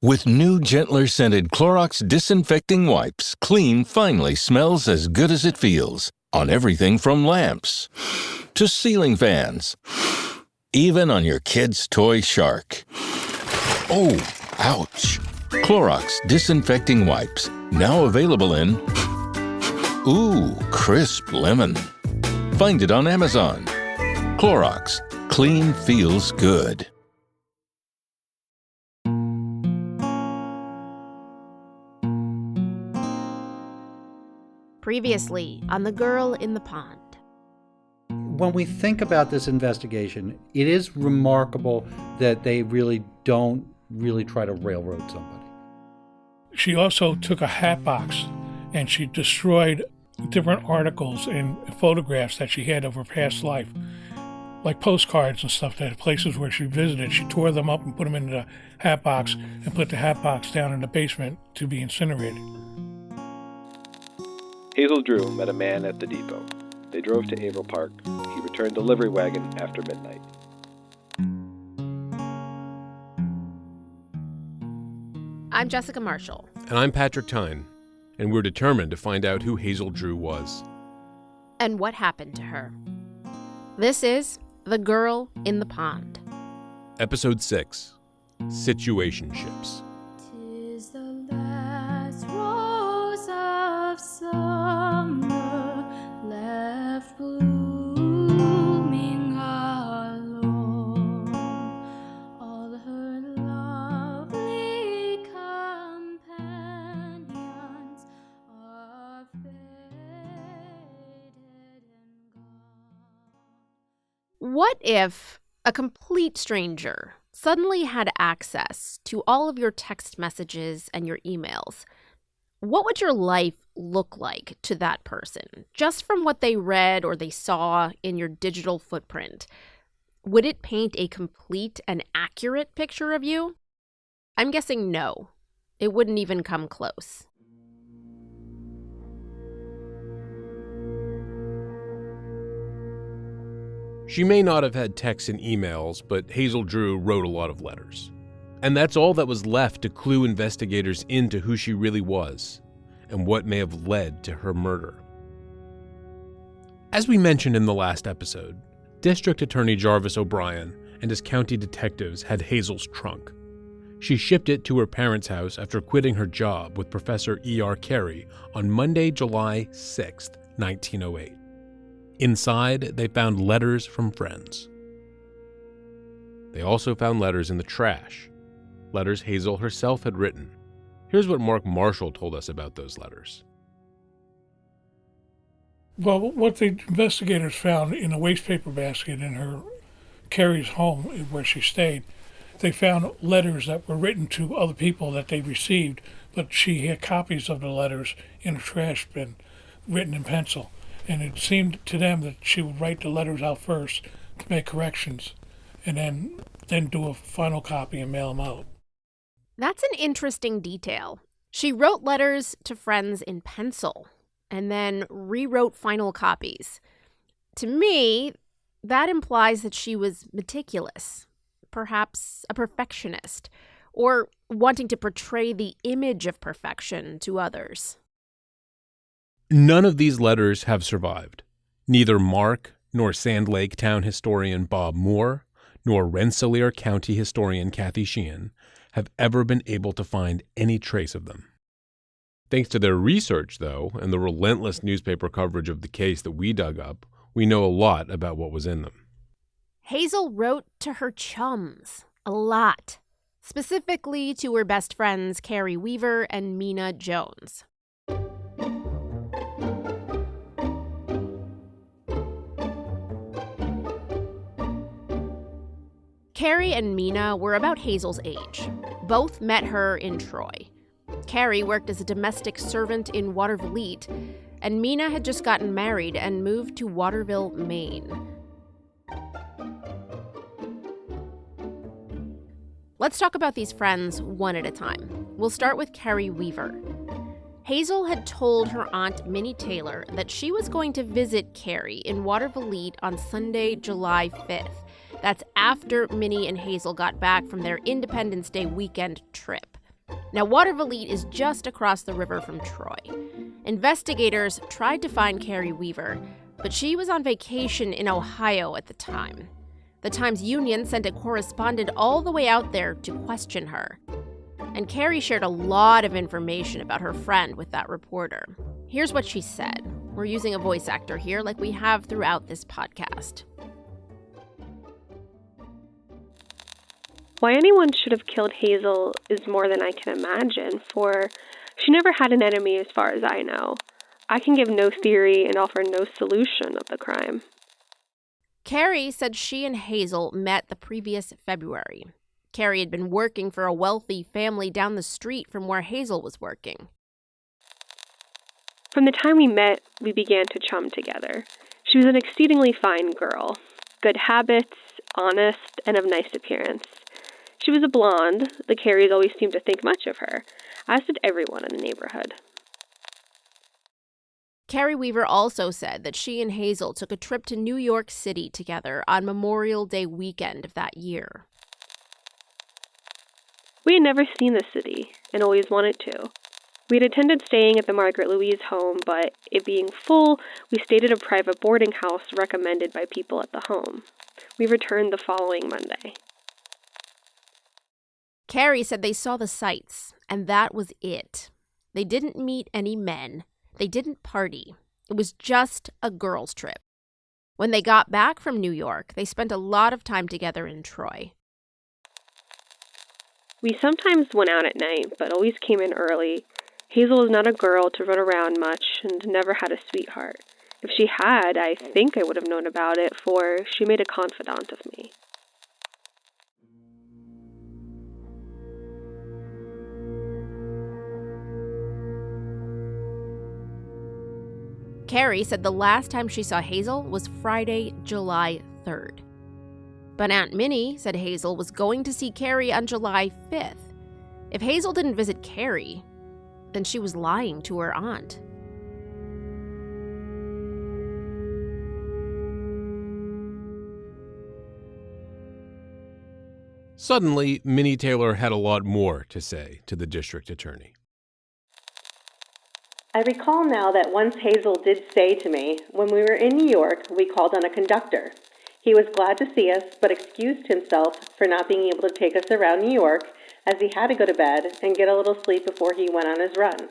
With new, gentler scented Clorox disinfecting wipes, clean finally smells as good as it feels. On everything from lamps to ceiling fans. Even on your kid's toy shark. Oh, ouch. Clorox disinfecting wipes. Now available in crisp lemon. Find it on Amazon. Clorox. Clean feels good. Previously on The Girl in the Pond. When we think about this investigation, it is remarkable that they really don't try to railroad somebody. She also took a hat box and she destroyed different articles and photographs that she had of her past life, like postcards and stuff, that places where she visited. She tore them up and put them in the hat box and put the hat box down in the basement to be incinerated. Hazel Drew met a man at the depot. They drove to Averill Park. He returned the livery wagon after midnight. I'm Jessica Marshall. And I'm Patrick Tyne. And we're determined to find out who Hazel Drew was. And what happened to her. This is The Girl in the Pond. Episode 6, Situationships. 'Tis the last rose of summer left blooming alone. All her lovely companions are faded and gone. What if a complete stranger suddenly had access to all of your text messages and your emails? What would your life look like to that person, just from what they read or they saw in your digital footprint? Would it paint a complete and accurate picture of you? I'm guessing no. It wouldn't even come close. She may not have had texts and emails, but Hazel Drew wrote a lot of letters. And that's all that was left to clue investigators into who she really was and what may have led to her murder. As we mentioned in the last episode, District Attorney Jarvis O'Brien and his county detectives had Hazel's trunk. She shipped it to her parents' house after quitting her job with Professor E.R. Carey on Monday, July 6, 1908. Inside, they found letters from friends. They also found letters in the trash, letters Hazel herself had written. Here's what Mark Marshall told us about those letters. Well, what the investigators found in a wastepaper basket in her Carrie's home where she stayed, they found letters that were written to other people that they received, but she had copies of the letters in a trash bin, written in pencil. And it seemed to them that she would write the letters out first to make corrections and then do a final copy and mail them out. That's an interesting detail. She wrote letters to friends in pencil and then rewrote final copies. To me, that implies that she was meticulous, perhaps a perfectionist, or wanting to portray the image of perfection to others. None of these letters have survived. Neither Mark, nor Sand Lake town historian Bob Moore, nor Rensselaer County historian Kathy Sheehan have ever been able to find any trace of them. Thanks to their research, though, and the relentless newspaper coverage of the case that we dug up, we know a lot about what was in them. Hazel wrote to her chums a lot, specifically to her best friends Carrie Weaver and Mina Jones. Carrie and Mina were about Hazel's age. Both met her in Troy. Carrie worked as a domestic servant in Waterville, and Mina had just gotten married and moved to Waterville, Maine. Let's talk about these friends one at a time. We'll start with Carrie Weaver. Hazel had told her aunt Minnie Taylor that she was going to visit Carrie in Waterville on Sunday, July 5th. That's after Minnie and Hazel got back from their Independence Day weekend trip. Now, Watervliet is just across the river from Troy. Investigators tried to find Carrie Weaver, but she was on vacation in Ohio at the time. The Times-Union sent a correspondent all the way out there to question her. And Carrie shared a lot of information about her friend with that reporter. Here's what she said. We're using a voice actor here like we have throughout this podcast. Why anyone should have killed Hazel is more than I can imagine, for she never had an enemy as far as I know. I can give no theory and offer no solution of the crime. Carrie said she and Hazel met the previous February. Carrie had been working for a wealthy family down the street from where Hazel was working. From the time we met, we began to chum together. She was an exceedingly fine girl, good habits, honest, and of nice appearance. She was a blonde. The Carries always seemed to think much of her, as did everyone in the neighborhood. Carrie Weaver also said that she and Hazel took a trip to New York City together on Memorial Day weekend of that year. We had never seen the city, and always wanted to. We had intended staying at the Margaret Louise home, but it being full, we stayed at a private boarding house recommended by people at the home. We returned the following Monday. Carrie said they saw the sights, and that was it. They didn't meet any men. They didn't party. It was just a girls' trip. When they got back from New York, they spent a lot of time together in Troy. We sometimes went out at night, but always came in early. Hazel was not a girl to run around much and never had a sweetheart. If she had, I think I would have known about it, for she made a confidant of me. Carrie said the last time she saw Hazel was Friday, July 3rd. But Aunt Minnie said Hazel was going to see Carrie on July 5th. If Hazel didn't visit Carrie, then she was lying to her aunt. Suddenly, Minnie Taylor had a lot more to say to the district attorney. I recall now that once Hazel did say to me, when we were in New York, we called on a conductor. He was glad to see us, but excused himself for not being able to take us around New York, as he had to go to bed and get a little sleep before he went on his run.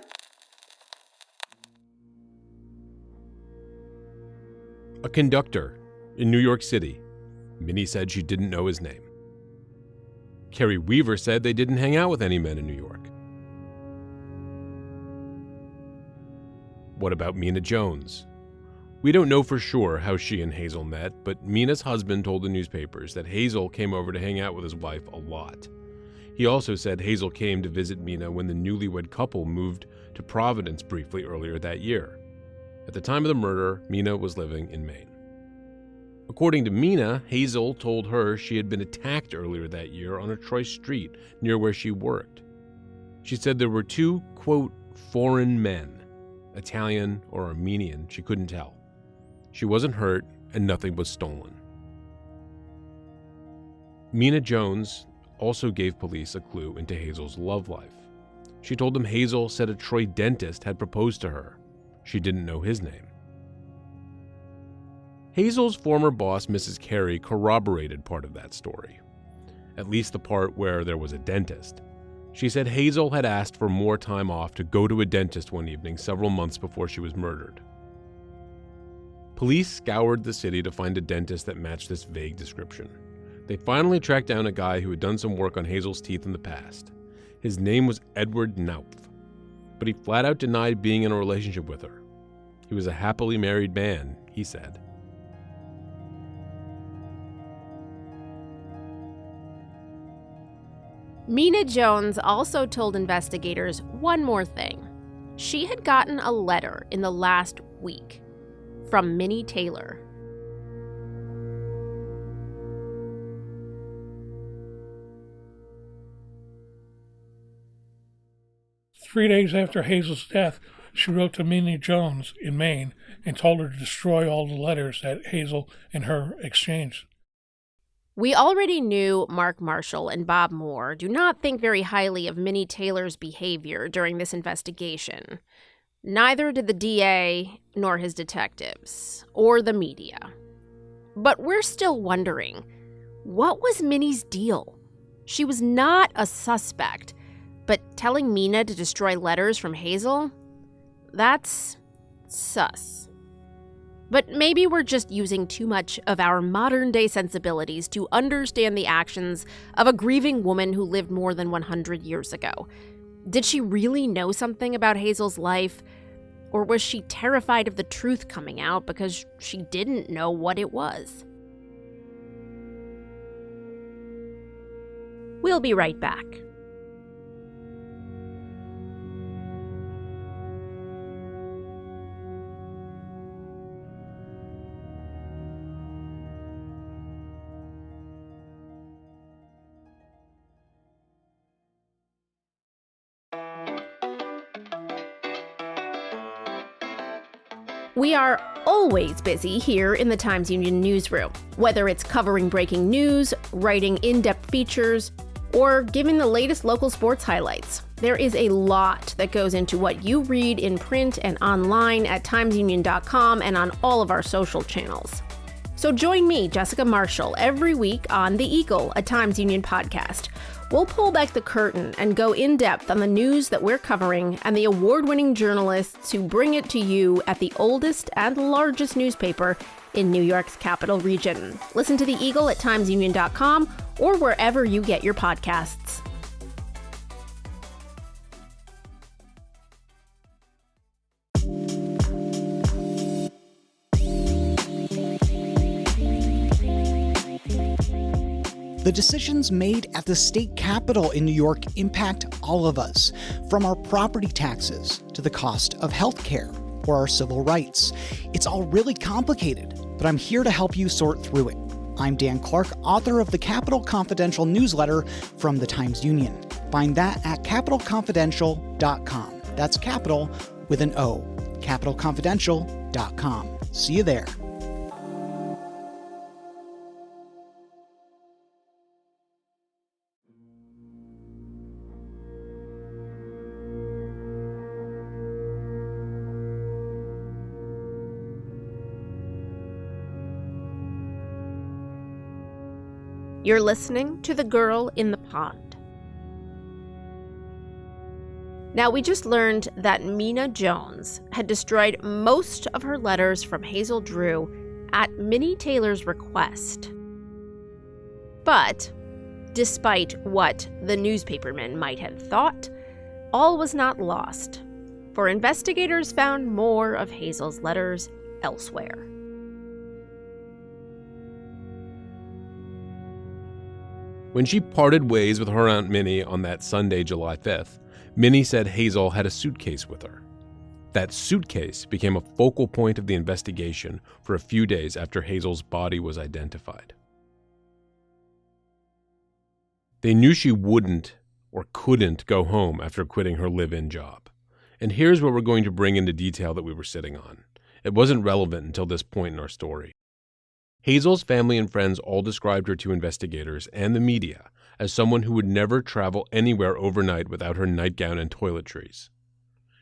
A conductor in New York City. Minnie said she didn't know his name. Carrie Weaver said they didn't hang out with any men in New York. What about Mina Jones? We don't know for sure how she and Hazel met, but Mina's husband told the newspapers that Hazel came over to hang out with his wife a lot. He also said Hazel came to visit Mina when the newlywed couple moved to Providence briefly earlier that year. At the time of the murder, Mina was living in Maine. According to Mina, Hazel told her she had been attacked earlier that year on a Troy street near where she worked. She said there were two, quote, foreign men, Italian or Armenian, she couldn't tell. She wasn't hurt and nothing was stolen. Mina Jones also gave police a clue into Hazel's love life. She told them Hazel said a Troy dentist had proposed to her. She didn't know his name. Hazel's former boss, Mrs. Carey, corroborated part of that story, at least the part where there was a dentist. She said Hazel had asked for more time off to go to a dentist one evening several months before she was murdered. Police scoured the city to find a dentist that matched this vague description. They finally tracked down a guy who had done some work on Hazel's teeth in the past. His name was Edward Naupf, but he flat out denied being in a relationship with her. He was a happily married man, he said. Mina Jones also told investigators one more thing. She had gotten a letter in the last week from Minnie Taylor. Three days after Hazel's death, she wrote to Minnie Jones in Maine and told her to destroy all the letters that Hazel and her exchanged. We already knew Mark Marshall and Bob Moore do not think very highly of Minnie Taylor's behavior during this investigation. Neither did the DA, nor his detectives, or the media. But we're still wondering, what was Minnie's deal? She was not a suspect, but telling Mina to destroy letters from Hazel? That's sus. But maybe we're just using too much of our modern-day sensibilities to understand the actions of a grieving woman who lived more than 100 years ago. Did she really know something about Hazel's life? Or was she terrified of the truth coming out because she didn't know what it was? We'll be right back. We are always busy here in the Times-Union newsroom, whether it's covering breaking news, writing in-depth features, or giving the latest local sports highlights. There is a lot that goes into what you read in print and online at timesunion.com and on all of our social channels. So join me, Jessica Marshall, every week on The Eagle, a Times-Union podcast. We'll pull back the curtain and go in-depth on the news that we're covering and the award-winning journalists who bring it to you at the oldest and largest newspaper in New York's capital region. Listen to The Eagle at timesunion.com or wherever you get your podcasts. The decisions made at the state capitol in New York impact all of us, from our property taxes to the cost of health care or our civil rights. It's all really complicated, but I'm here to help you sort through it. I'm Dan Clark, author of the Capitol Confidential newsletter from the Times-Union. Find that at capitalconfidential.com. That's capital with an O. capitalconfidential.com. See you there. You're listening to The Girl in the Pond. Now, we just learned that Mina Jones had destroyed most of her letters from Hazel Drew at Minnie Taylor's request. But, despite what the newspapermen might have thought, all was not lost, for investigators found more of Hazel's letters elsewhere. When she parted ways with her Aunt Minnie on that Sunday, July 5th, Minnie said Hazel had a suitcase with her. That suitcase became a focal point of the investigation for a few days after Hazel's body was identified. They knew she wouldn't or couldn't go home after quitting her live-in job. And here's what we're going to bring into detail that we were sitting on. It wasn't relevant until this point in our story. Hazel's family and friends all described her to investigators and the media as someone who would never travel anywhere overnight without her nightgown and toiletries.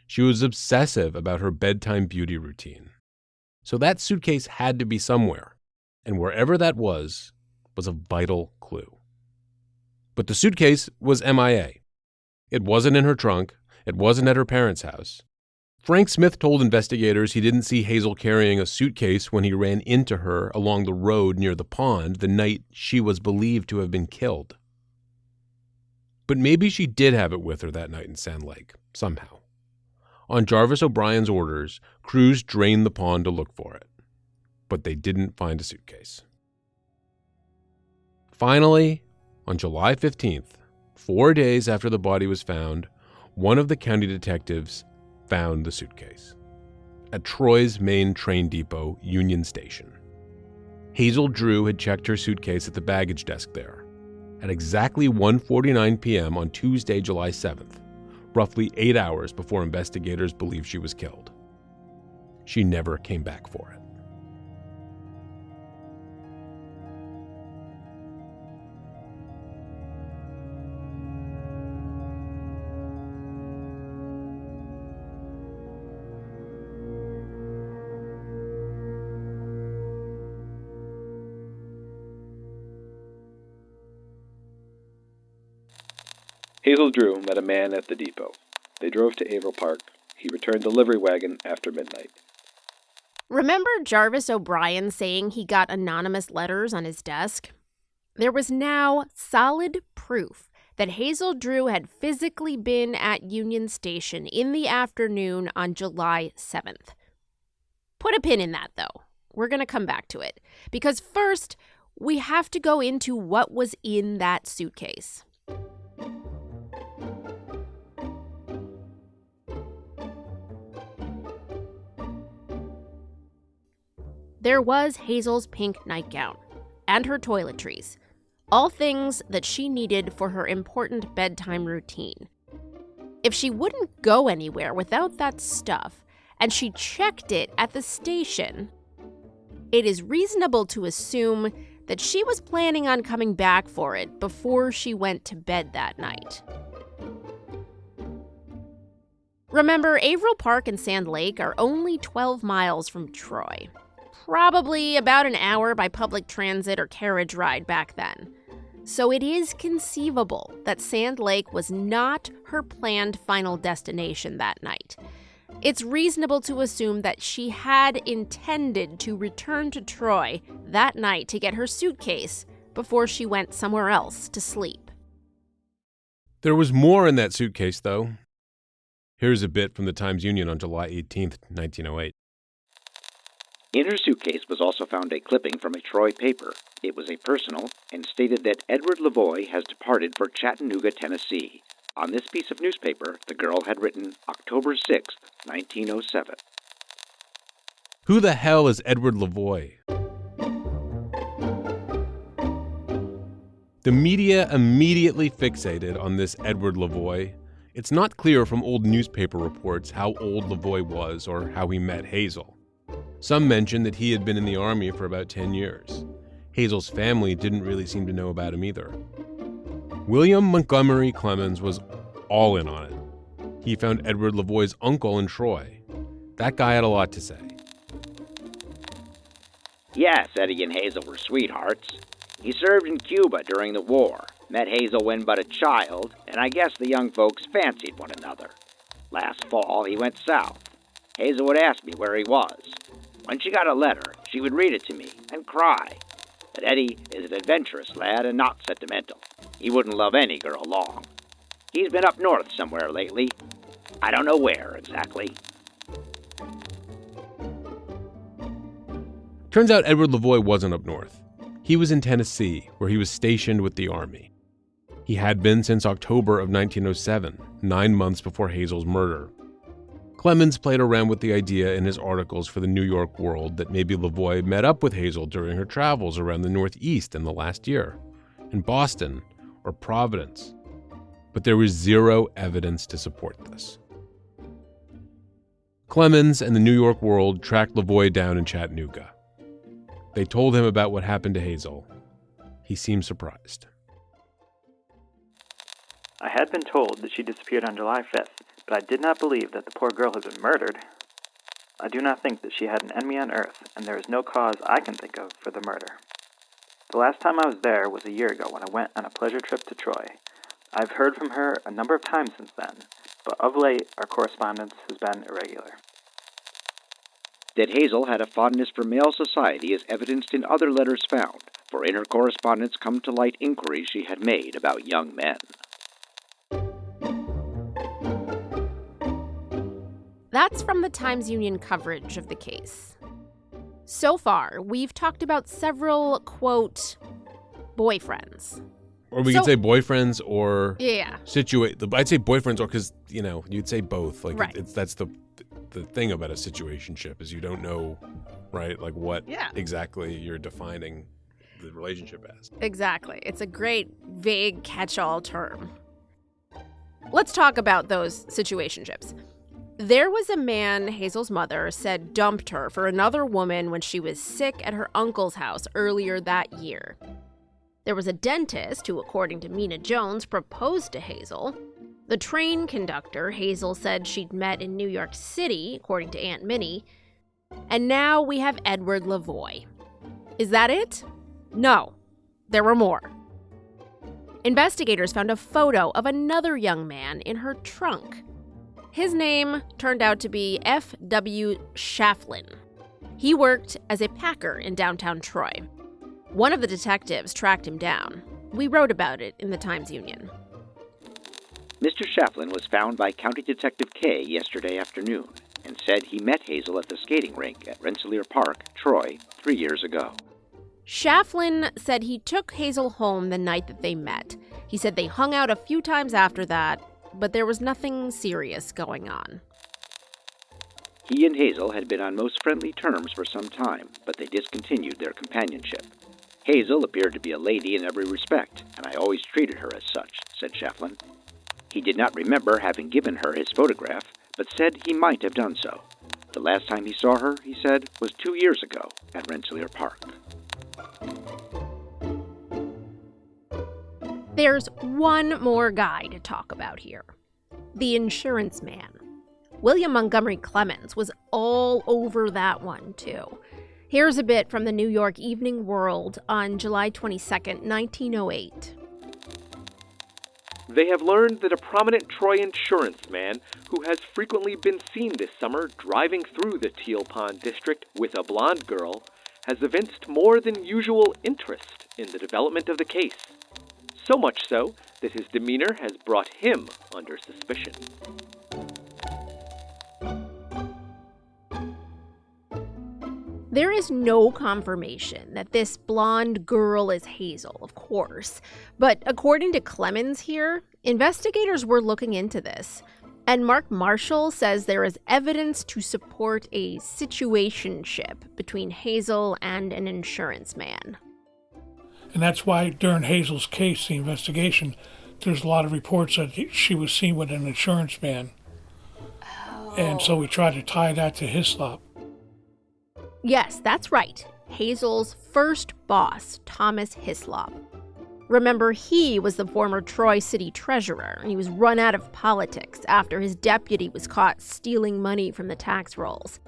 She was obsessive about her bedtime beauty routine. So that suitcase had to be somewhere, and wherever that was a vital clue. But the suitcase was MIA. It wasn't in her trunk. It wasn't at her parents' house. Frank Smith told investigators he didn't see Hazel carrying a suitcase when he ran into her along the road near the pond the night she was believed to have been killed. But maybe she did have it with her that night in Sand Lake, somehow. On Jarvis O'Brien's orders, crews drained the pond to look for it. But they didn't find a suitcase. Finally, on July 15th, 4 days after the body was found, one of the county detectives found the suitcase at Troy's main train depot, Union Station. Hazel Drew had checked her suitcase at the baggage desk there at exactly 1:49 p.m. on Tuesday, July 7th, roughly 8 hours before investigators believed she was killed. She never came back for it. Hazel Drew met a man at the depot. They drove to Averill Park. He returned the livery wagon after midnight. Remember Jarvis O'Brien saying he got anonymous letters on his desk? There was now solid proof that Hazel Drew had physically been at Union Station in the afternoon on July 7th. Put a pin in that, though. We're going to come back to it. Because first, we have to go into what was in that suitcase. There was Hazel's pink nightgown and her toiletries, all things that she needed for her important bedtime routine. If she wouldn't go anywhere without that stuff, and she checked it at the station, it is reasonable to assume that she was planning on coming back for it before she went to bed that night. Remember, Averill Park and Sand Lake are only 12 miles from Troy. Probably about an hour by public transit or carriage ride back then. So it is conceivable that Sand Lake was not her planned final destination that night. It's reasonable to assume that she had intended to return to Troy that night to get her suitcase before she went somewhere else to sleep. There was more in that suitcase, though. Here's a bit from the Times-Union on July 18th, 1908. In her suitcase was also found a clipping from a Troy paper. It was a personal and stated that Edward Lavoie has departed for Chattanooga, Tennessee. On this piece of newspaper, the girl had written October 6th, 1907. Who the hell is Edward Lavoie? The media immediately fixated on this Edward Lavoie. It's not clear from old newspaper reports how old Lavoie was or how he met Hazel. Some mention that he had been in the Army for about 10 years. Hazel's family didn't really seem to know about him either. William Montgomery Clemens was all in on it. He found Edward Lavoie's uncle in Troy. That guy had a lot to say. Yes, Eddie and Hazel were sweethearts. He served in Cuba during the war, met Hazel when but a child, and I guess the young folks fancied one another. Last fall, he went south. Hazel would ask me where he was. When she got a letter, she would read it to me and cry. But Eddie is an adventurous lad and not sentimental. He wouldn't love any girl long. He's been up north somewhere lately. I don't know where exactly. Turns out Edward Lavoie wasn't up north. He was in Tennessee, where he was stationed with the Army. He had been since October of 1907, 9 months before Hazel's murder. Clemens played around with the idea in his articles for the New York World that maybe Lavoie met up with Hazel during her travels around the Northeast in the last year, in Boston or Providence. But there was zero evidence to support this. Clemens and the New York World tracked Lavoie down in Chattanooga. They told him about what happened to Hazel. He seemed surprised. I had been told that she disappeared on July 5th, but I did not believe that the poor girl had been murdered. I do not think that she had an enemy on earth, and there is no cause I can think of for the murder. The last time I was there was a year ago when I went on a pleasure trip to Troy. I've heard from her a number of times since then, but of late our correspondence has been irregular. That Hazel had a fondness for male society is evidenced in other letters found, for in her correspondence come to light inquiries she had made about young men. That's from the Times-Union coverage of the case. So far, we've talked about several, quote, boyfriends. Or we could say boyfriends or Yeah. I'd say boyfriends or because, you'd say both. Like Right. That's the thing about a situationship is you don't know, right? Like what exactly you're defining the relationship as. Exactly. It's a great, vague catch-all term. Let's talk about those situationships. There was a man Hazel's mother said dumped her for another woman when she was sick at her uncle's house earlier that year. There was a dentist who, according to Mina Jones, proposed to Hazel. The train conductor Hazel said she'd met in New York City, according to Aunt Minnie. And now we have Edward Lavoie. Is that it? No. There were more. investigators found a photo of another young man in her trunk. His name turned out to be F.W. Shaflin. He worked as a packer in downtown Troy. One of the detectives tracked him down. We wrote about it in the Times-Union. Mr. Shaflin was found by County Detective Kay yesterday afternoon and said he met Hazel at the skating rink at Rensselaer Park, Troy, 3 years ago. Shaflin said he took Hazel home the night that they met. He said they hung out a few times after that, but there was nothing serious going on. He and Hazel had been on most friendly terms for some time, but they discontinued their companionship. Hazel appeared to be a lady in every respect, and I always treated her as such, said Shaflin. He did not remember having given her his photograph, but said he might have done so. The last time he saw her, he said, was 2 years ago at Rensselaer Park. There's one more guy to talk about here. The insurance man. William Montgomery Clemens was all over that one, too. Here's a bit from the New York Evening World on July 22nd, 1908. They have learned that a prominent Troy insurance man who has frequently been seen this summer driving through the Teal Pond district with a blonde girl has evinced more than usual interest in the development of the case. So much so that his demeanor has brought him under suspicion. There is no confirmation that this blonde girl is Hazel, of course. But according to Clemens here, investigators were looking into this. And Mark Marshall says there is evidence to support a situationship between Hazel and an insurance man. And that's why during Hazel's case, the investigation, there's a lot of reports that she was seen with an insurance man. Oh. And so we tried to tie that to Hislop. Yes, that's right. Hazel's first boss, Thomas Hislop. Remember, he was the former Troy city treasurer, and he was run out of politics after his deputy was caught stealing money from the tax rolls.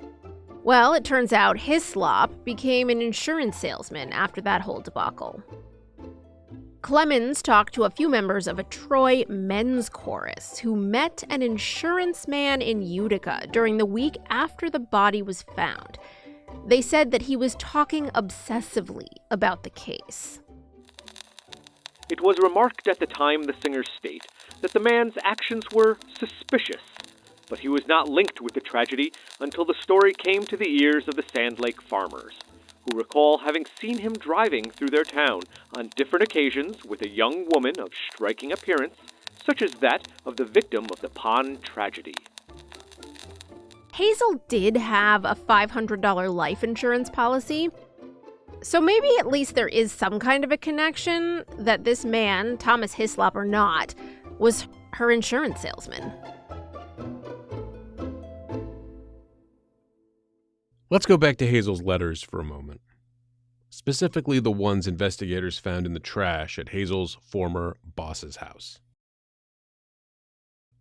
Well, it turns out Hislop became an insurance salesman after that whole debacle. Clemens talked to a few members of a Troy men's chorus who met an insurance man in Utica during the week after the body was found. They said that he was talking obsessively about the case. It was remarked at the time, the singers state, that the man's actions were suspicious, but he was not linked with the tragedy until the story came to the ears of the Sand Lake farmers, who recall having seen him driving through their town on different occasions with a young woman of striking appearance, such as that of the victim of the pond tragedy. Hazel did have a $500 life insurance policy, so maybe at least there is some kind of a connection that this man, Thomas Hislop or not, was her insurance salesman. Let's go back to Hazel's letters for a moment. Specifically the ones investigators found in the trash at Hazel's former boss's house.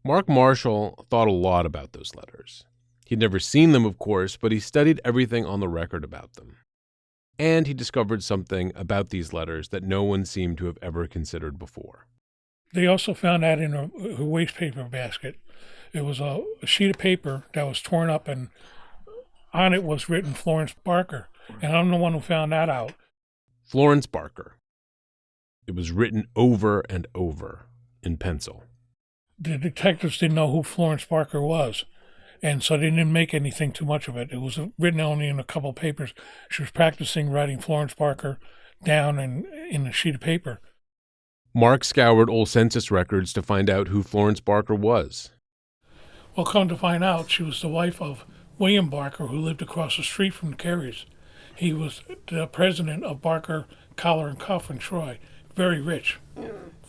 Mark Marshall thought a lot about those letters. He'd never seen them, of course, but he studied everything on the record about them. And he discovered something about these letters that no one seemed to have ever considered before. They also found that in her wastepaper basket. It was a sheet of paper that was torn up, and on it was written Florence Barker. And I'm the one who found that out. Florence Barker. It was written over and over in pencil. The detectives didn't know who Florence Barker was, and so they didn't make anything too much of it. It was written only in a couple of papers. She was practicing writing Florence Barker down in a sheet of paper. Mark scoured old census records to find out who Florence Barker was. Well, come to find out, she was the wife of William Barker, who lived across the street from the Carries. He was the president of Barker Collar and Cuff in Troy. Very rich.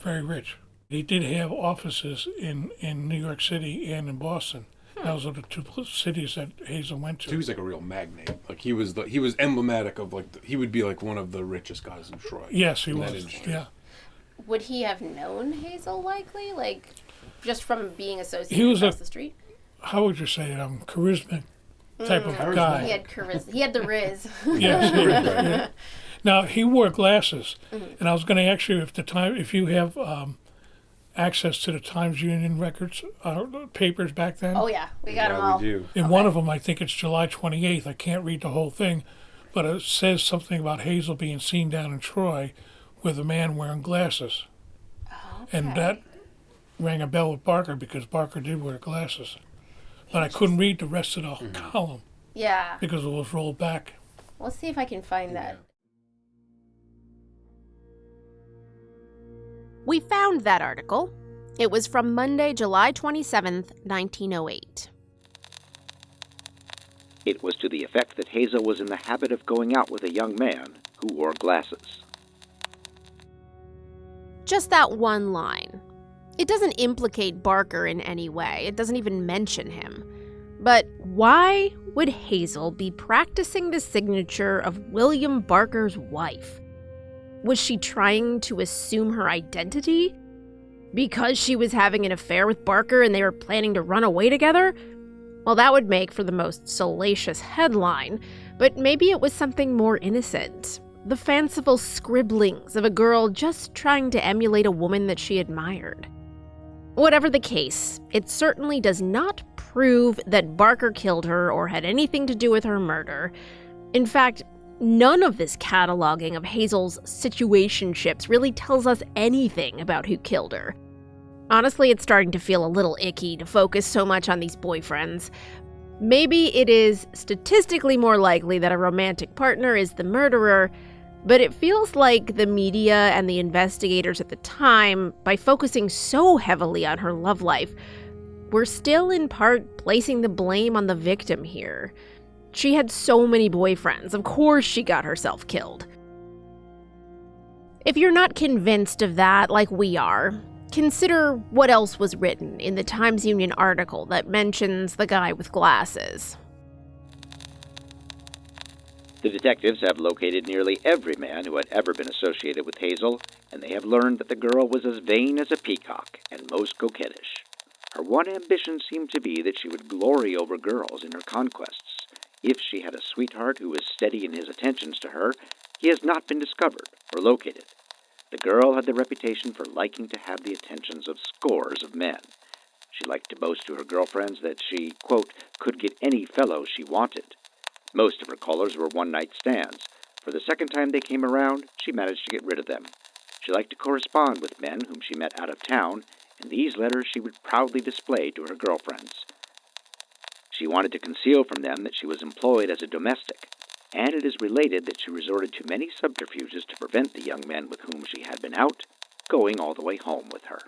Very rich. He did have offices in New York City and in Boston. Those are the two cities that Hazel went to. He was like a real magnate. Like he was emblematic of he would be like one of the richest guys in Troy. Yes, he was. Yeah. Would he have known Hazel likely? Like just from being associated across the street? How would you say it? Charismatic. type of guy. He had charisma. He had the riz. Yes. Yeah. Now, he wore glasses, and I was going to ask you if you have access to the Times Union records, papers back then. Oh, yeah. We got them all. We do. In one of them, I think it's July 28th. I can't read the whole thing, but it says something about Hazel being seen down in Troy with a man wearing glasses. Okay. And that rang a bell with Barker because Barker did wear glasses. But I couldn't read the rest of the column Yeah. because it was rolled back. Let's see if I can find that. We found that article. It was from Monday, July 27th, 1908. It was to the effect that Hazel was in the habit of going out with a young man who wore glasses. Just that one line. It doesn't implicate Barker in any way. It doesn't even mention him. But why would Hazel be practicing the signature of William Barker's wife? Was she trying to assume her identity? Because she was having an affair with Barker and they were planning to run away together? Well, that would make for the most salacious headline, but maybe it was something more innocent. The fanciful scribblings of a girl just trying to emulate a woman that she admired. Whatever the case, it certainly does not prove that Barker killed her or had anything to do with her murder. In fact, none of this cataloging of Hazel's situationships really tells us anything about who killed her. Honestly, it's starting to feel a little icky to focus so much on these boyfriends. Maybe it is statistically more likely that a romantic partner is the murderer, but it feels like the media and the investigators at the time, by focusing so heavily on her love life, were still in part placing the blame on the victim here. She had so many boyfriends. Of course she got herself killed. If you're not convinced of that like we are, consider what else was written in the Times Union article that mentions the guy with glasses. The detectives have located nearly every man who had ever been associated with Hazel, and they have learned that the girl was as vain as a peacock and most coquettish. Her one ambition seemed to be that she would glory over girls in her conquests. If she had a sweetheart who was steady in his attentions to her, he has not been discovered or located. The girl had the reputation for liking to have the attentions of scores of men. She liked to boast to her girlfriends that she, quote, could get any fellow she wanted. Most of her callers were one-night stands. For the second time they came around, she managed to get rid of them. She liked to correspond with men whom she met out of town, and these letters she would proudly display to her girlfriends. She wanted to conceal from them that she was employed as a domestic, and it is related that she resorted to many subterfuges to prevent the young men with whom she had been out going all the way home with her.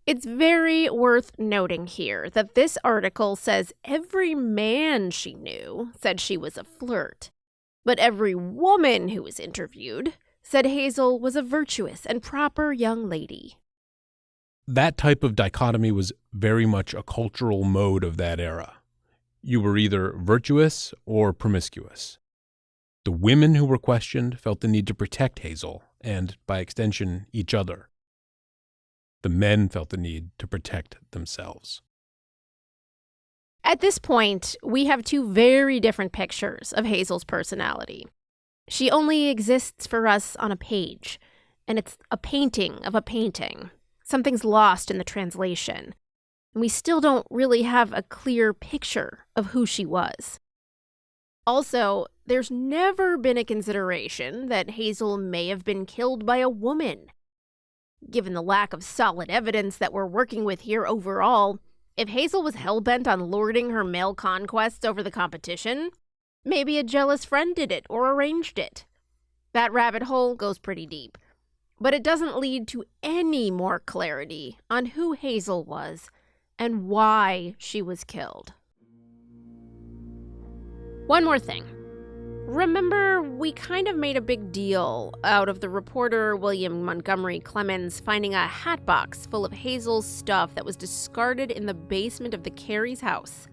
It's very worth noting here that this article says every man she knew said she was a flirt, but every woman who was interviewed said Hazel was a virtuous and proper young lady. That type of dichotomy was very much a cultural mode of that era. You were either virtuous or promiscuous. The women who were questioned felt the need to protect Hazel, and, by extension, each other. The men felt the need to protect themselves. At this point, we have two very different pictures of Hazel's personality. She only exists for us on a page, and it's a painting of a painting. Something's lost in the translation, and we still don't really have a clear picture of who she was. Also, there's never been a consideration that Hazel may have been killed by a woman. Given the lack of solid evidence that we're working with here overall, if Hazel was hell-bent on lording her male conquests over the competition, maybe a jealous friend did it or arranged it. That rabbit hole goes pretty deep. But it doesn't lead to any more clarity on who Hazel was and why she was killed. One more thing. Remember, we kind of made a big deal out of the reporter William Montgomery Clemens finding a hatbox full of Hazel's stuff that was discarded in the basement of the Carey's house.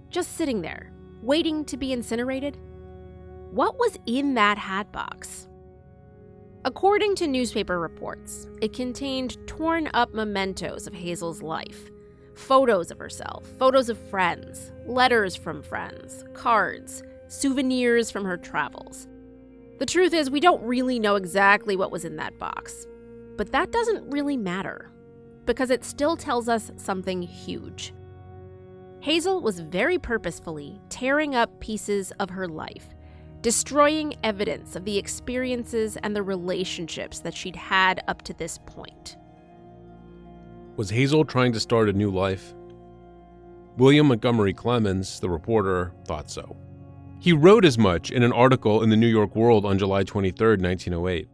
Just sitting there, waiting to be incinerated? What was in that hatbox? According to newspaper reports, it contained torn-up mementos of Hazel's life, Photos of herself, photos of friends, letters from friends, cards, souvenirs from her travels. The truth is, we don't really know exactly what was in that box. But that doesn't really matter, because it still tells us something huge. Hazel was very purposefully tearing up pieces of her life, destroying evidence of the experiences and the relationships that she'd had up to this point. Was Hazel trying to start a new life? William Montgomery Clemens, the reporter, thought so. He wrote as much in an article in the New York World on July 23, 1908.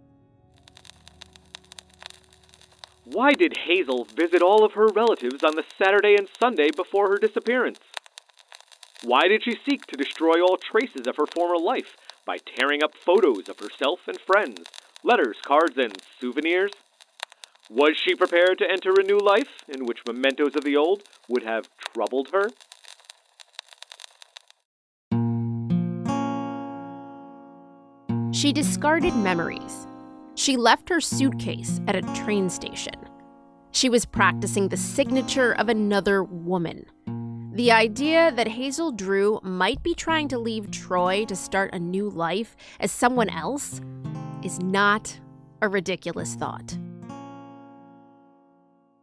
Why did Hazel visit all of her relatives on the Saturday and Sunday before her disappearance? Why did she seek to destroy all traces of her former life by tearing up photos of herself and friends, letters, cards, and souvenirs? Was she prepared to enter a new life in which mementos of the old would have troubled her? She discarded memories. She left her suitcase at a train station. She was practicing the signature of another woman. The idea that Hazel Drew might be trying to leave Troy to start a new life as someone else is not a ridiculous thought.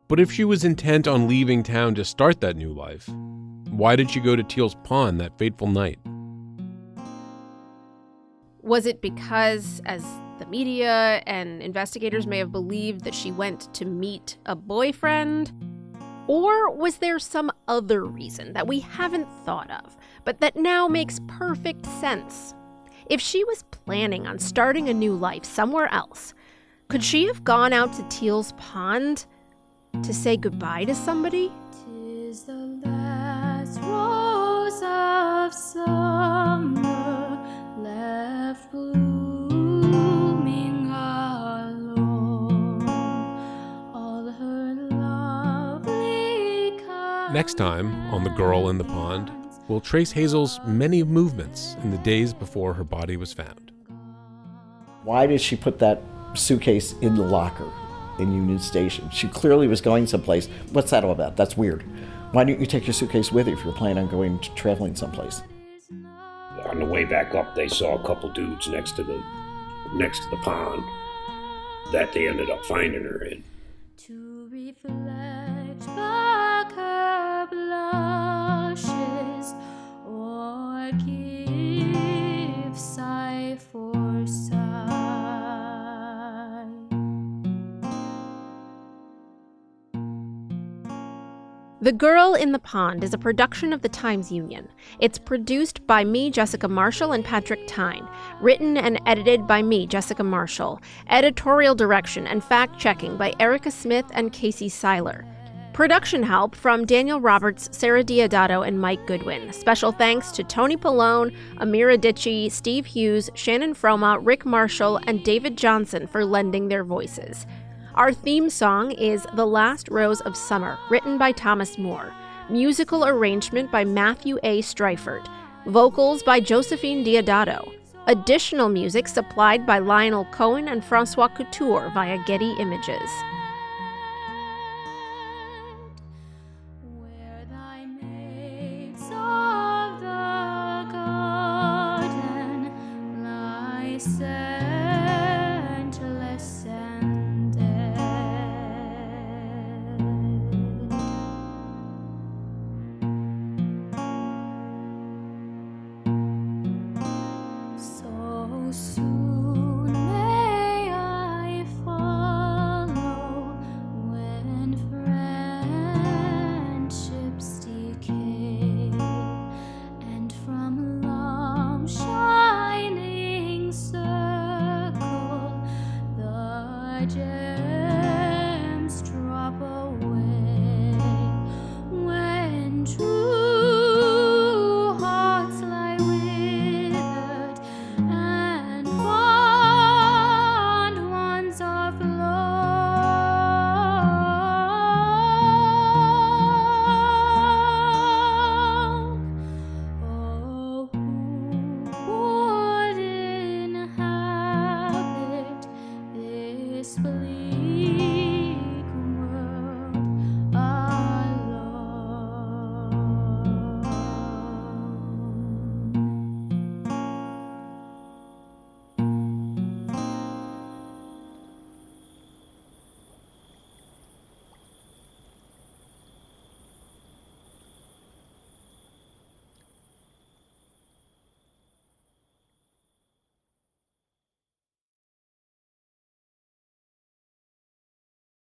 But if she was intent on leaving town to start that new life, why did she go to Teal's Pond that fateful night? Was it because, as the media and investigators may have believed, that she went to meet a boyfriend? Or was there some other reason that we haven't thought of, but that now makes perfect sense? If she was planning on starting a new life somewhere else, could she have gone out to Teal's Pond to say goodbye to somebody? 'Tis the last rose of summer left blooming alone. All her lovely Next time on The Girl in the Pond, we'll trace Hazel's many movements in the days before her body was found. Why did she put that suitcase in the locker in Union Station? She clearly was going someplace. What's that all about? That's weird. Why didn't you take your suitcase with you if you're planning on going traveling someplace? On the way back up, they saw a couple dudes next to the pond that they ended up finding her in. to reflect back her blushes or give sigh for sigh. The Girl in the Pond is a production of the Times-Union. It's produced by me, Jessica Marshall, and Patrick Tyne. Written and edited by me, Jessica Marshall. Editorial direction and fact-checking by Erica Smith and Casey Seiler. Production help from Daniel Roberts, Sarah Diodato, and Mike Goodwin. Special thanks to Tony Pallone, Amira Ditchy, Steve Hughes, Shannon Froma, Rick Marshall, and David Johnson for lending their voices. Our theme song is The Last Rose of Summer, written by Thomas Moore. Musical arrangement by Matthew A. Streifert. Vocals by Josephine Diodato. Additional music supplied by Lionel Cohen and Francois Couture via Getty Images. Where thy maids of the garden lie scentless and dead. So soon may I follow when friendships decay, and from love's shining circle the gems drop away.